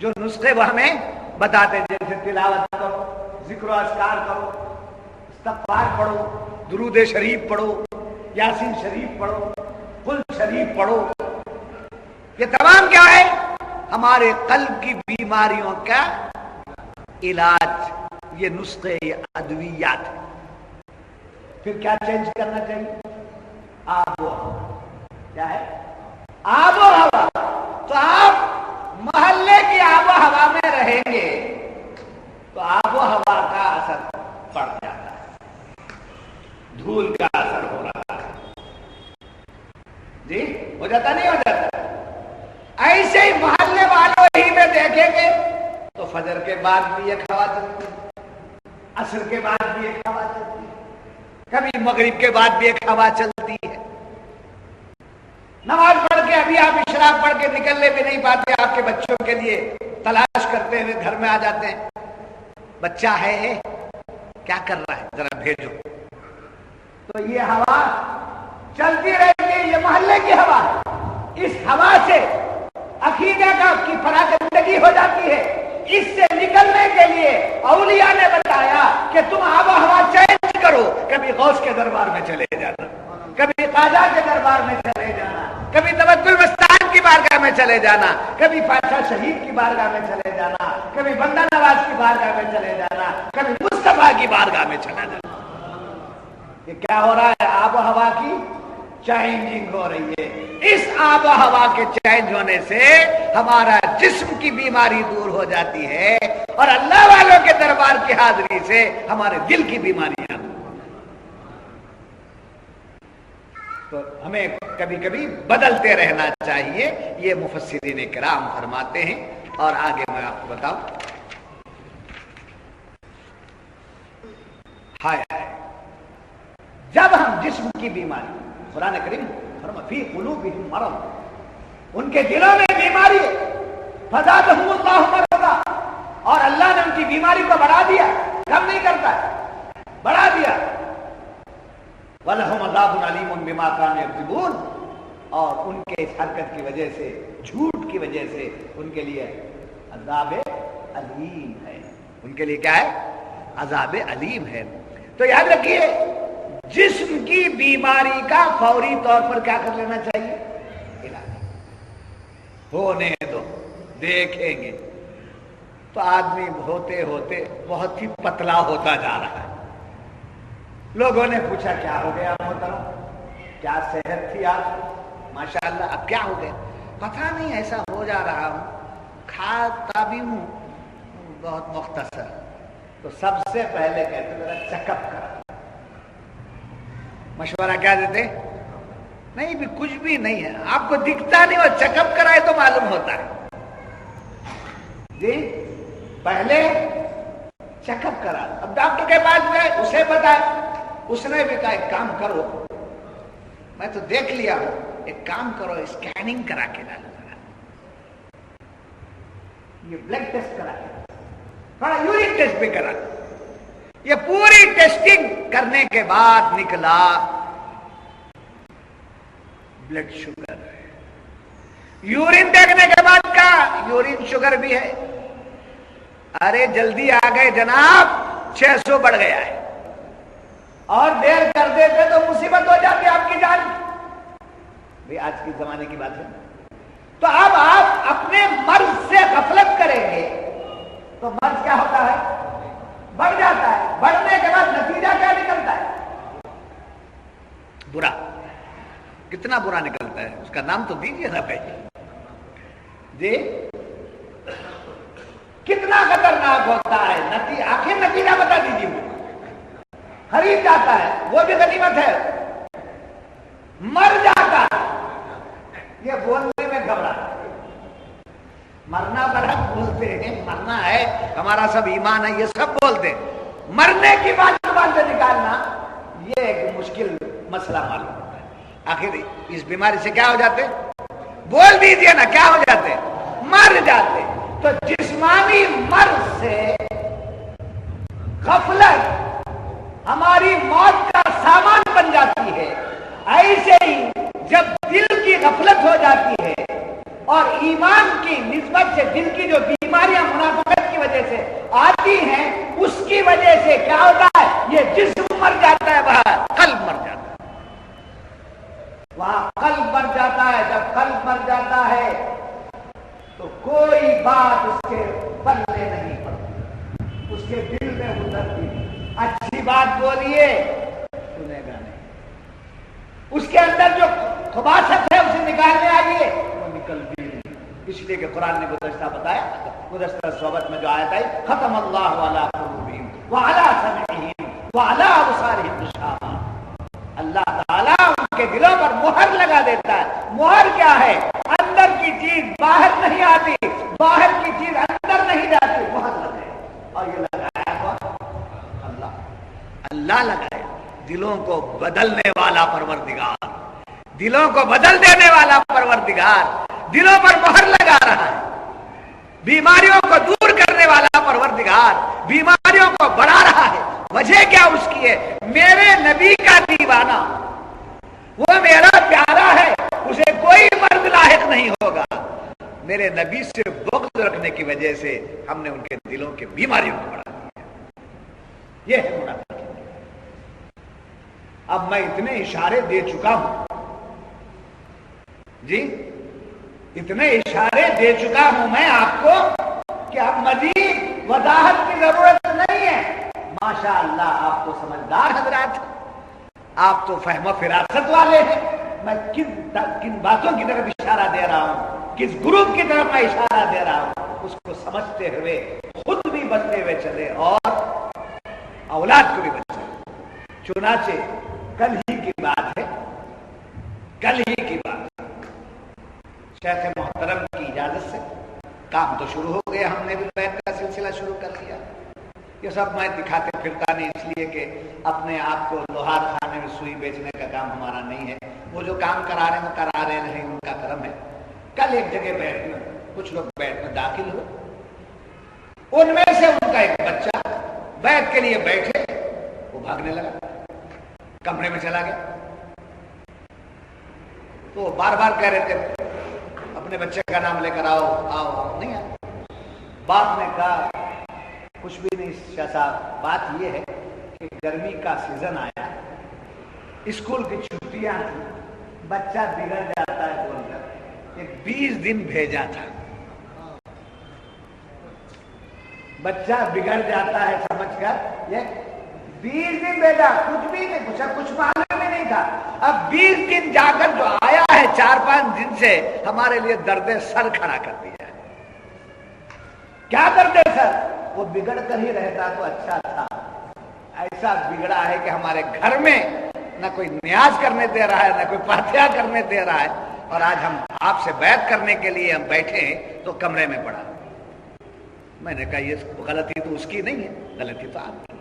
جو نسخے وہ ہمیں بتاتے ہیں، جیسے تلاوت کرو، ذکر و اذکار کرو، استغفار پڑھو، درود شریف پڑھو، یاسین شریف پڑھو، قل شریف پڑھو، یہ تمام کیا ہے؟ ہمارے قلب کی بیماریوں کا علاج، یہ نسخے، یہ ادویات ہیں۔ پھر کیا چینج کرنا چاہیے؟ آب و ہوا۔ کیا ہے؟ آب و ہوا۔ تو آپ محلے کی آب و ہوا میں رہیں گے تو آب و ہوا کا اثر پڑ جاتا ہے، دھول کا اثر ہو رہا ہے، جی ہو جاتا نہیں ہو جاتا؟ ایسے ہی محلے والوں ہی میں دیکھیں گے تو فجر کے بعد بھی ایک ہوا چلتی ہے، عصر کے بعد بھی ایک ہوا چلتی ہے، کبھی مغرب کے بعد بھی ایک ہوا چلتی ہے۔ نماز پڑھ کے ابھی آپ اشراق پڑھ کے نکلنے بھی نہیں پاتے، آپ کے بچوں کے لیے تلاش کرتے ہوئے گھر میں آ جاتے ہیں، بچہ ہے کیا کر رہا ہے ذرا بھیجو۔ تو یہ ہوا چلتی رہے گی، یہ محلے کی ہوا ہے۔ اس ہوا سے عقیدہ کی فراگندگی ہو جاتی ہے۔ اس سے نکلنے کے لیے اولیاء نے بتایا کہ تم آب و ہوا چینج کرو، کبھی غوث کے دربار میں چلے جانا، کبھی خواجہ کے دربار میں چلے جانا، کبھی توکل مستان کی بارگاہ میں چلے جانا، کبھی پاشا شہید کی بارگاہ میں چلے جانا، کبھی بندہ نواز کی بارگاہ میں چلے جانا، کبھی مصطفیٰ کی بارگاہ میں چلا جانا۔ یہ کیا ہو رہا ہے؟ آب و ہوا کی چینجنگ ہو رہی ہے۔ اس آب و ہوا کے چینج ہونے سے ہمارا جسم کی بیماری دور ہو جاتی ہے، اور اللہ والوں کے دربار کی حاضری سے ہمارے دل کی بیماریاں۔ تو ہمیں کبھی کبھی بدلتے رہنا چاہیے، یہ مفسرین کرام فرماتے ہیں۔ اور آگے میں آپ کو بتاؤں، ہائے جب ہم جسم کی بیماری، قرآن کریم فرماتا فی قلوبہم مرض، ان کے دلوں میں بیماری ہے، فزادہم اللہ مرضا، اور اللہ نے ان کی بیماری کو بڑھا دیا، کم نہیں کرتا ہے، بڑھا دیا۔ وَلَهُمْ عَذَابٌ عَلِيمٌ بِمَا كَانُوا يَكْذِبُونَ، اور ان کے اس حرکت کی وجہ سے، جھوٹ کی وجہ سے ان کے لیے عذاب علیم ہے۔ ان کے لیے کیا ہے؟ عذاب علیم ہے۔ تو یاد رکھیے، جسم کی بیماری کا فوری طور پر کیا کر لینا چاہیے؟ علاج ہونے دو، دیکھیں گے تو آدمی ہوتے ہوتے بہت ہی پتلا ہوتا جا رہا ہے۔ لوگوں نے پوچھا کیا ہو گیا محترم، کیا صحت تھی آپ؟ ماشاءاللہ اب کیا ہو گیا؟ پتہ نہیں، ایسا ہو جا رہا ہوں، کھاتا بھی ہوں بہت مختصر۔ تو سب سے پہلے کہتے میرا چیک اپ کرا، مشورہ کیا دیتے؟ نہیں بھی کچھ بھی نہیں ہے، آپ کو دکھتا نہیں، اور چیک اپ کرائے تو معلوم ہوتا ہے۔ جی پہلے چیک اپ کرا، اب ڈاکٹر کے پاس گئے، اسے بتایا، اس نے بھی کہا ایک کام کرو، میں تو دیکھ لیا ہوں، ایک کام کرو اسکیننگ کرا کے ڈالو، یہ بلڈ ٹیسٹ کرا کے، تھوڑا یورین ٹیسٹ بھی کرا۔ یہ پوری ٹیسٹنگ کرنے کے بعد نکلا بلڈ شوگر ہے۔ یورین دیکھنے کے بعد کہا یورین شوگر بھی ہے۔ ارے جلدی آ گئے جناب، 600 بڑھ گیا ہے، اور دیر کر دیتے تو مصیبت ہو جاتی آپ کی جان۔ بھئی آج کے زمانے کی بات ہے۔ تو اب آپ اپنے مرض سے غفلت کریں گے تو مرض کیا ہوتا ہے؟ بڑھ جاتا ہے۔ بڑھنے کے بعد نتیجہ کیا نکلتا ہے؟ برا۔ کتنا برا نکلتا ہے اس کا نام تو دیجیے نا پہلے جی، کتنا خطرناک ہوتا ہے۔ آخر نتیجہ بتا دیجیے مجھے۔ خرید جاتا ہے وہ بھی غنیمت ہے، مر جاتا ہے یہ بولنے میں گھبراتا ہے۔ مرنا برحق بولتے ہیں، مرنا ہے ہمارا سب ایمان ہے، یہ سب بولتے ہیں، مرنے کی بات زبان سے نکالنا یہ ایک مشکل مسئلہ معلوم ہوتا ہے۔ آخر اس بیماری سے کیا ہو جاتے؟ بول دیجئے نا، کیا ہو جاتے؟ مر جاتے۔ تو جسمانی مرض سے غفلت ہماری موت کا سامان بن جاتی ہے۔ ایسے ہی جب دل کی غفلت ہو جاتی ہے اور ایمان کی نسبت سے دل کی جو بیماریاں منافقت کی وجہ سے آتی ہیں، اس کی وجہ سے کیا ہوتا ہے؟ یہ جسم مر جاتا ہے، باہر قلب مر جاتا ہے، وہاں قلب مر جاتا ہے۔ جب قلب مر جاتا ہے تو کوئی بات اس کے پلے نہیں پڑتی، اس کے دل میں اترتی نہیں۔ اچھی بات بولیے سنے گا نہیں، اس کے اندر جو خباثت ہے اسے نکالنے آئیے وہ نکلتی نہیں۔ اس لیے کہ قرآن نے گزشتہ بتایا، گزشتہ صحبت میں جو آیت آئی، ختم اللہ علی قلوبہم وعلی سمعہم وعلی ابصارہم غشاوہ، اللہ تعالیٰ ان کے دلوں پر مہر لگا دیتا ہے۔ مہر کیا ہے؟ اندر کی چیز باہر نہیں آتی، باہر کی چیز اندر نہیں جاتی، مہر لگائے۔ اور یہ لگایا کون؟ اللہ لگایا۔ دلوں کو بدلنے والا پروردگار، دلوں کو بدل دینے والا پروردگار دلوں پر مہر لگا رہا ہے۔ بیماریوں کو دور کرنے والا پروردگار بیماریوں کو بڑھا رہا ہے۔ وجہ کیا اس کی ہے؟ میرے نبی کا دیوانہ، وہ میرا پیارا ہے، اسے کوئی مرد لاحق نہیں ہوگا۔ میرے نبی سے بغض رکھنے کی وجہ سے ہم نے ان کے دلوں کے بیماریوں کو بڑھا دیا۔ یہ ہے منافقت۔ اب میں اتنے اشارے دے چکا ہوں جی، اتنے اشارے دے چکا ہوں میں آپ کو کہ اب مزید وضاحت کی ضرورت نہیں ہے۔ ماشاء اللہ آپ تو سمجھدار حضرات، آپ تو فہم و فراست والے ہیں۔ میں کن باتوں کی طرف اشارہ دے رہا ہوں، کس گروپ کی طرف میں اشارہ دے رہا ہوں، اس کو سمجھتے ہوئے خود بھی بچتے ہوئے چلے اور اولاد کو بھی بچے۔ چنانچہ کل ہی کی بات ہے، کل ہی کی بات ہے، شیخ محترم کی اجازت سے کام تو شروع ہو گیا، ہم نے بھی بیت کا سلسلہ شروع کر دیا۔ یہ سب میں دکھاتے پھرتا نہیں، اس لیے کہ اپنے آپ کو لوہار خانے میں سوئی بیچنے کا کام ہمارا نہیں ہے۔ وہ جو کام کرا رہے ہیں وہ کرا رہے ہیں، ان کا کرم ہے۔ کل ایک جگہ بیٹھ میں کچھ لوگ بیٹھ میں داخل ہوئے، ان میں سے ان کا ایک بچہ بیت کے لیے بیٹھے، وہ بھاگنے لگا، کمرے میں چلا گیا۔ تو بار بار کہہ رہے تھے اپنے بچے کا نام لے کر آؤ آؤ آؤ، نہیں آئے۔ باپ نے کہا کچھ بھی نہیں شاہ صاحب، بات یہ ہے کہ گرمی کا سیزن آیا، اسکول کی چھٹیاں تھیں، بچہ بگڑ جاتا ہے بول کر ایک 20 دن بھیجا تھا۔ بچہ بگڑ جاتا ہے سمجھ کر یہ 20 دن بھیجا، کچھ بھی نہیں پوچھا، کچھ معلوم بھی نہیں تھا۔ اب 20 دن جا کر جو آیا ہے 4-5 دن سے ہمارے لیے درد سر کھڑا کر دیا ہے۔ کیا درد سر؟ وہ بگڑ کر ہی رہتا تو اچھا تھا، ایسا بگڑا ہے کہ ہمارے گھر میں نہ کوئی نیاز کرنے دے رہا ہے، نہ کوئی فاتحہ کرنے دے رہا ہے، اور آج ہم آپ سے بیعت کرنے کے لیے ہم بیٹھے ہیں تو کمرے میں پڑا۔ میں نے کہا یہ غلطی تو اس کی نہیں ہے، غلطی تو آپ کی،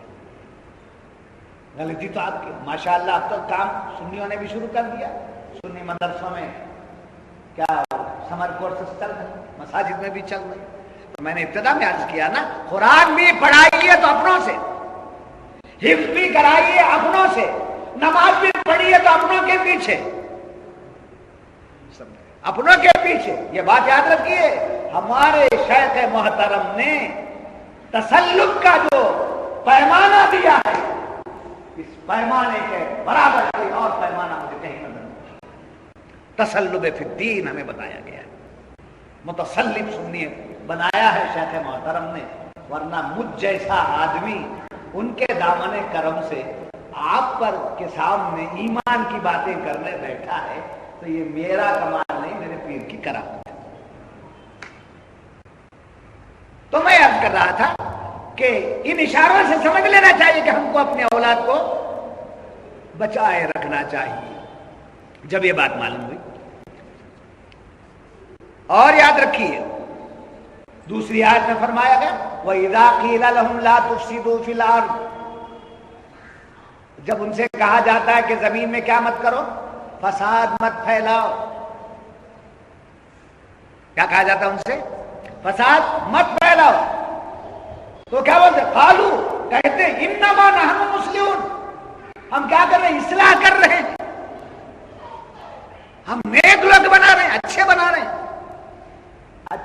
غلطی تو آپ کی۔ ماشاءاللہ اب تو کام سنیوں نے بھی شروع کر دیا، سنی مدرسوں میں کیا سمر کورسز چل رہے، مساجد میں بھی چل رہے۔ تو میں نے ابتدا میں عرض کیا نا، قرآن بھی پڑھائیے تو اپنوں سے، حفظ بھی کرائیے اپنوں سے، نماز بھی پڑھیے تو اپنوں کے پیچھے، اپنوں کے پیچھے۔ یہ بات یاد رکھیے، ہمارے شیخ محترم نے تسلق کا جو پیمانہ دیا ہے، اس پیمانے کے برابر کوئی اور پیمانہ مجھے کہیں نظر نہیں۔ تسلب فی الدین ہمیں بتایا گیا ہے، متسلب سنی بنایا ہے شیخ محترم نے، ورنہ مجھ جیسا آدمی ان کے دامن کرم سے آپ پر کے سامنے ایمان کی باتیں کرنے بیٹھا ہے تو یہ میرا کمال نہیں، میرے پیر کی کرامت ہے۔ تو میں عرض کر رہا تھا کہ ان اشاروں سے سمجھ لینا چاہیے کہ ہم کو اپنے اولاد کو بچائے رکھنا چاہیے۔ جب یہ بات معلوم ہوئی، اور یاد رکھیے دوسری آیت میں فرمایا گیا وَإِذَا قِيلَ لَهُمْ لَا تُفْسِدُوا فِي الْأَرْضِ، جب ان سے کہا جاتا ہے کہ زمین میں کیا مت کرو، فساد مت پھیلاؤ، کیا کہا جاتا ہے ان سے؟ فساد مت پھیلاؤ، تو کیا بولتے؟ قالو، کہتے انما نحن مسلمون، ہم کیا کر رہے ہیں؟ اصلاح کر رہے ہیں، ہم نیک لوگ بنا رہے ہیں، اچھے بنا رہے ہیں۔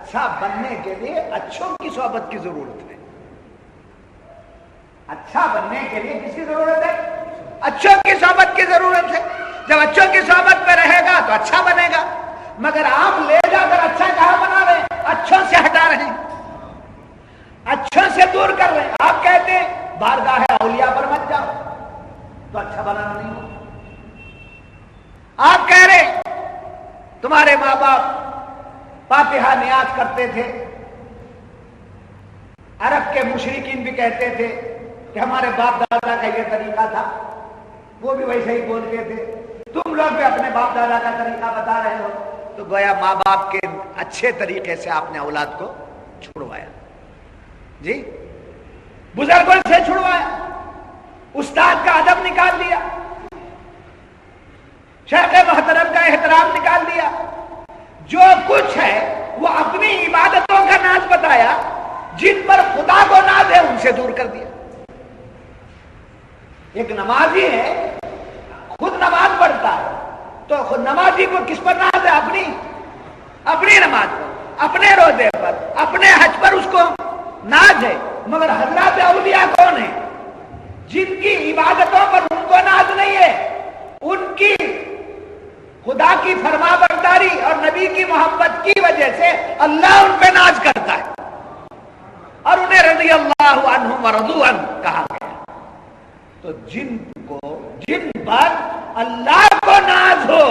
اچھا بننے کے لیے اچھوں کی صحبت کی ضرورت ہے. اچھا بننے کے لیے کس کی ضرورت ہے؟ اچھوں کی صحبت کی ضرورت ہے. جب اچھوں کی صحبت میں رہے گا تو اچھا بنے گا. مگر آپ لے جا کر اچھا کہاں بنا رہے ہیں؟ اچھوں سے ہٹا رہے ہیں, اچھوں سے دور کر رہے ہیں. آپ کہتے ہیں بارگاہ اولیاء پر مت جاؤ, تو اچھا بنانا نہیں ہو. آپ کہہ رہے ہیں تمہارے ماں باپ فاتحہ نیاز کرتے تھے. عرب کے مشرکین بھی کہتے تھے کہ ہمارے باپ دادا کا یہ طریقہ تھا, وہ بھی ویسے ہی بولتے تھے. تم لوگ بھی اپنے باپ دادا کا طریقہ بتا رہے ہو. تو گویا ماں باپ کے اچھے طریقے سے آپ نے اولاد کو چھڑوایا. جی, بزرگوں سے چھڑوایا, استاد کا ادب نکال دیا, شیخ محترم کا احترام نکال دیا. جو کچھ ہے وہ اپنی عبادتوں کا ناز بتایا, جن پر خدا کو ناز ہے ان سے دور کر دیا. ایک نمازی ہے, خود نماز پڑھتا ہے, تو خود نمازی کو کس پر ناز ہے؟ اپنی نماز پر, اپنے روزے پر, اپنے حج پر اس کو ناز ہے. مگر حضرات اولیاء کون ہیں جن کی عبادتوں پر ان کو ناز نہیں ہے؟ ان کی خدا کی فرما برداری اور نبی کی محبت کی وجہ سے اللہ ان پہ ناز کرتا ہے, اور انہیں رضی اللہ عنہم ورضوا عنہ کہا گیا. تو جن پر اللہ کو ناز ہو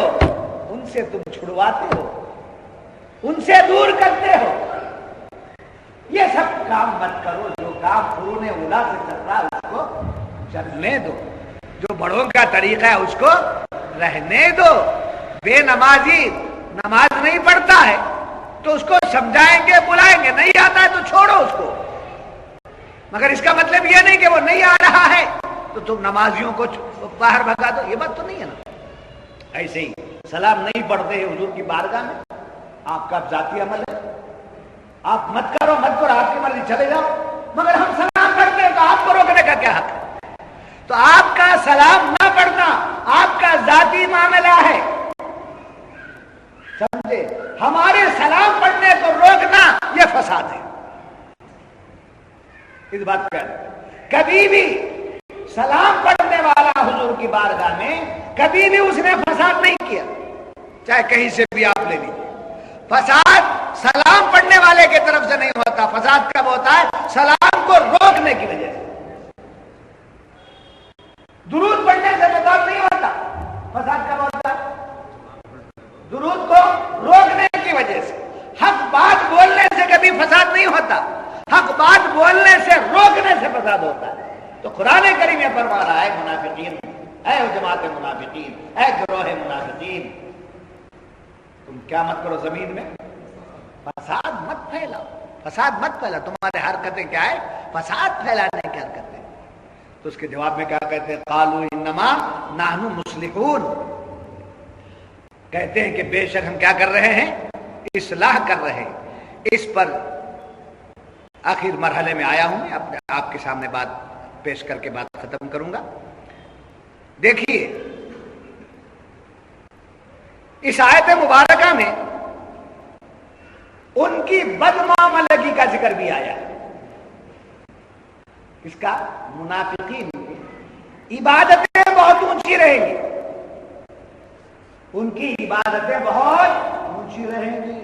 ان سے تم چھڑواتے ہو, ان سے دور کرتے ہو. یہ سب کام مت کرو. جو کام قرون اولیٰ سے چل رہا ہے اس کو چلنے دو, جو بڑوں کا طریقہ ہے اس کو رہنے دو. بے نمازی نماز نہیں پڑھتا ہے تو اس کو سمجھائیں گے, بلائیں گے. نہیں آتا ہے تو چھوڑو اس کو, مگر اس کا مطلب یہ نہیں کہ وہ نہیں آ رہا ہے تو تم نمازیوں کو باہر بھگا دو. یہ بات تو نہیں ہے نا. ایسے ہی سلام نہیں پڑھتے ہیں حضور کی بارگاہ میں, آپ کا ذاتی عمل ہے, آپ مت کرو, آپ کی مرضی, چلے جاؤ. مگر ہم سلام پڑھتے ہیں تو آپ کو روکنے کا کیا حق ہے؟ تو آپ کا سلام نہ پڑھنا آپ کا ذاتی معاملہ ہے, سمجھے. ہمارے سلام پڑھنے کو روکنا یہ فساد ہے. اس بات کا کبھی بھی سلام پڑھنے والا حضور کی بارگاہ میں کبھی بھی اس نے فساد نہیں کیا, چاہے کہیں سے بھی آپ لے لیجیے. فساد سلام پڑھنے والے کی طرف سے نہیں ہوتا. فساد کب ہوتا ہے؟ سلام کو روکنے کی وجہ سے. درود پڑھنے سے فساد نہیں ہوتا. فساد کب ہوتا ہے؟ درود کو روکنے کی وجہ سے. حق بات بولنے سے کبھی فساد نہیں ہوتا, حق بات بولنے سے روکنے سے فساد ہوتا ہے. تو قرآن کریم یہ فرما رہا ہے منافقین, اے جماعت منافقین, اے گروہ منافقین, تم کیا مت کرو زمین میں, فساد مت پھیلاؤ. فساد مت پھیلاؤ. تمہارے حرکتیں کیا ہے؟ فساد پھیلانے کی حرکتیں. تو اس کے جواب میں کیا کہتے ہیں؟ قالوا انما نحن مصلحون. کہتے ہیں کہ بے شک ہم کیا کر رہے ہیں؟ اصلاح کر رہے ہیں. اس پر آخر مرحلے میں آیا ہوں میں, آپ کے سامنے بات پیش کر کے بات ختم کروں گا. دیکھیے اس آیت مبارکہ میں ان کی بدمعاملگی کا ذکر بھی آیا. اس کا منافقین عبادتیں بہت اونچی رہیں گی, ان کی عبادتیں بہت اونچی رہیں گی.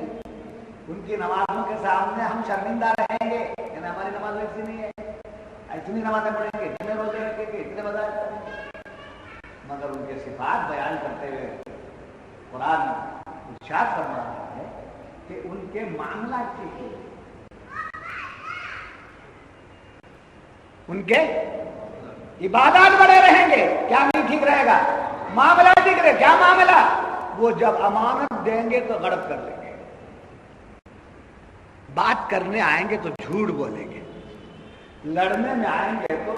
ان کی نمازوں کے سامنے ہم شرمندہ رہیں گے, یعنی ہماری نماز ایسی نہیں ہے, اتنی نمازیں پڑھیں گے, اتنے روزے رکھیں گے, اتنے مذاہب کریں گے. مگر ان کے صفات بیان کرتے ہوئے قرآن ارشاد فرما رہا ہے کہ ان کے معاملات ٹھیک ہیں, ان کے عبادات بڑے رہیں گے. کیا نہیں ٹھیک رہے گا؟ معاملات ٹھیک رہے. کیا معاملہ؟ وہ جب امانت دیں گے تو غلط کر لیں گے, بات کرنے آئیں گے تو جھوٹ بولیں گے, لڑنے میں آئیں گے تو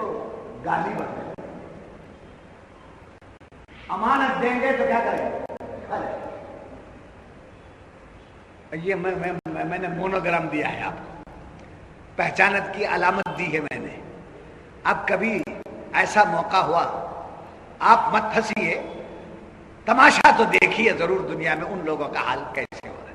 گالی بکیں گے, امانت دیں گے تو کیا کریں گے؟ یہ میں نے مونوگرام دیا ہے آپ کو, پہچانت کی علامت دی ہے میں نے. اب کبھی ایسا موقع ہوا آپ مت پھنسیے, تماشا تو دیکھیے ضرور دنیا میں ان لوگوں کا حال کیسے ہو رہا ہے.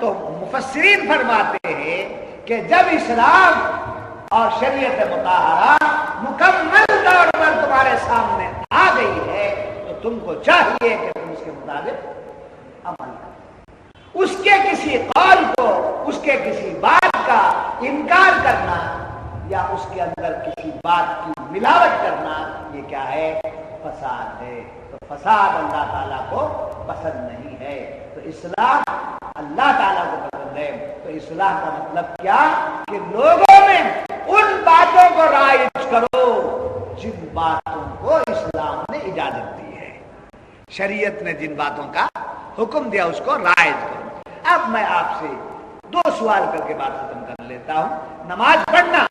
تو مفسرین فرماتے ہیں کہ جب اسلام اور شریعت مطہرہ مکمل طور پر تمہارے سامنے آ گئی ہے تو تم کو چاہیے کہ تم اس کے مطابق عمل کرو. اس کے کسی قول کو، اس کے کسی بات کا انکار کرنا یا اس کے اندر کسی بات کی ملاوٹ کرنا، یہ کیا ہے؟ فساد ہے. تو فساد اللہ تعالیٰ کو پسند نہیں ہے. تو اصلاح اللہ تعالیٰ کو پسند ہے. تو اصلاح کا مطلب کیا؟ کہ لوگوں میں ان باتوں کو رائج کرو جن باتوں کو اسلام نے اجازت دی ہے، شریعت نے جن باتوں کا حکم دیا اس کو رائج کرو. اب میں آپ سے 2 سوال کر کے بات ختم کر لیتا ہوں. نماز پڑھنا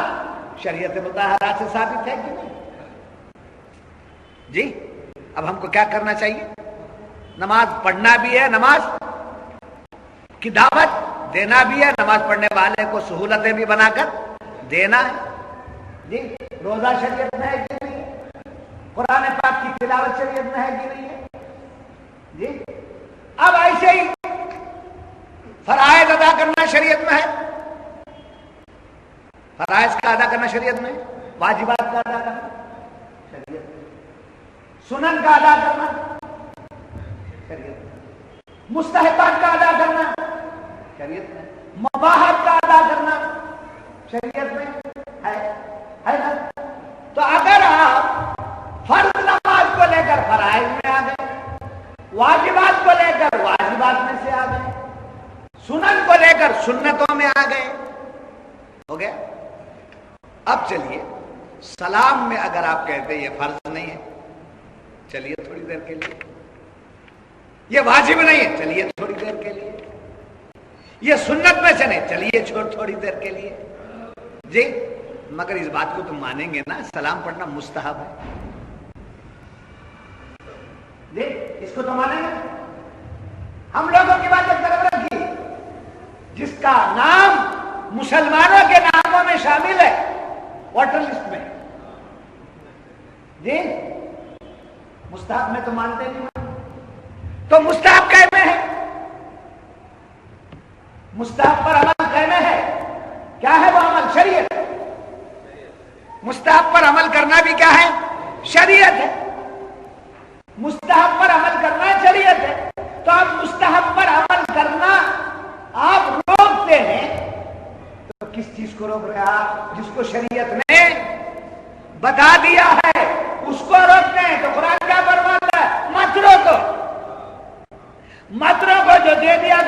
شریعت مطہرہ سے ثابت ہے کہ نہیں؟ جی اب ہم کو کیا کرنا چاہیے؟ نماز پڑھنا بھی ہے، نماز کی دعوت دینا بھی ہے، نماز پڑھنے والے کو سہولتیں بھی بنا کر دینا ہے. جی روزہ شریعت میں ہے کہ نہیں ہے؟ قرآن پاک کی تلاوت شریعت میں ہے کہ نہیں ہے؟ جی اب ایسے ہی فرائض ادا کرنا شریعت میں ہے، فرائض کا ادا کرنا شریعت میں، واجبات کا ادا کرنا شریعت میں، سنن کا ادا کرنا شریعت میں، مستحبات کا ادا کرنا شریعت میں، مباحات کا ادا کرنا شریعت میں ہے نا. تو اگر آپ فرض نماز کو لے کر فرائض میں آ گئے، واجبات کو لے کر واجبات میں سے آ گئے، سنن کو لے کر سنتوں میں آ گئے، ہو گیا. اب چلیے سلام میں اگر آپ کہتے ہیں یہ فرض نہیں ہے، چلیے تھوڑی دیر کے لیے. یہ واجب نہیں ہے، چلیے تھوڑی دیر کے لیے. یہ سنت میں سے نہیں، چلیے چھوڑ تھوڑی دیر کے لیے. جی مگر اس بات کو تم مانیں گے نا سلام پڑھنا مستحب ہے؟ جی اس کو تو مانیں گے. ہم لوگوں کی بات ایک طرف رکھیے، جس کا نام مسلمانوں کے ناموں میں شامل ہے واٹر لسٹ میں، جی مستحب میں تو مانتے نہیں. تو مستحب کہنے ہے، مستحب پر عمل کہنے ہے. کیا ہے وہ عمل؟ شریعت. مستحب پر عمل کرنا بھی کیا ہے؟ شریعت ہے. مستحب پر عمل کرنا شریعت ہے. تو آپ مستحب پر عمل کرنا آپ روکتے ہیں تو کس چیز کو روک رہے ہیں؟ جس کو شریعت نے بتا دیا ہے اس کو روکتے ہیں. تو قرآن کیا فرماتا ہے؟ مت روکو. مت روکو، جو دے دیا